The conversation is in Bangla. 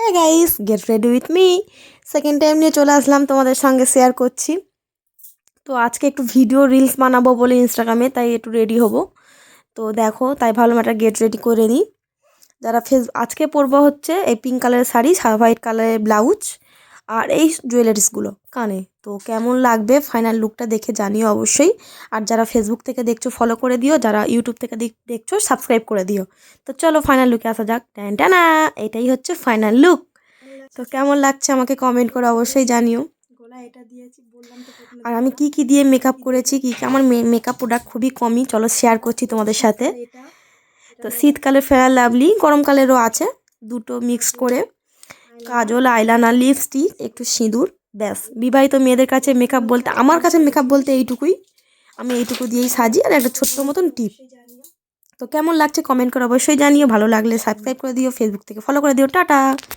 Hi guys, get ready with me. Second time নিয়ে চলে আসলাম তোমাদের সঙ্গে শেয়ার করছি। তো আজকে একটু ভিডিও রিলস বানাবো বলে ইনস্টাগ্রামে, তাই একটু রেডি হব। তো দেখো, তাই ভাবলাম একটা গেট রেডি করে নিই। যারা আজকে পরবো হচ্ছে এই পিঙ্ক কালারের শাড়ি, হোয়াইট কালারের ব্লাউজ আর এই জুয়েলারিসগুলো কানে। তো কেমন লাগবে ফাইনাল লুকটা দেখে জানিও অবশ্যই। আর যারা ফেসবুক থেকে দেখছো ফলো করে দিও, যারা ইউটিউব থেকে দেখছো সাবস্ক্রাইব করে দিও। তো চলো ফাইনাল লুকে আসা যাক। টানা, এটাই হচ্ছে ফাইনাল লুক। তো কেমন লাগছে আমাকে কমেন্ট করে অবশ্যই জানিও। আর আমি কি দিয়ে মেকআপ করেছি, আমার মেকআপ প্রোডাক্ট খুবই কমই, চলো শেয়ার করছি তোমাদের সাথে। তো শীতকালে ফেয়ার লাভলি, গরমকালেরও আছে, দুটো মিক্সড করে কাজল, আইলাইনার, লিপস্টিক, একটু সিঁদুর, ব্যাস। বিবাহিত মেয়েদের কাছে মেকআপ বলতে, আমার কাছে মেকআপ বলতে এইটুকুই। আমি এইটুকু দিয়েই সাজি, আর একটা ছোট্ট মতন টিপ। তো কেমন লাগছে কমেন্ট করে অবশ্যই জানিও। ভালো লাগলে সাবস্ক্রাইব করে দিও, ফেসবুক থেকে ফলো করে দিও। টাটা।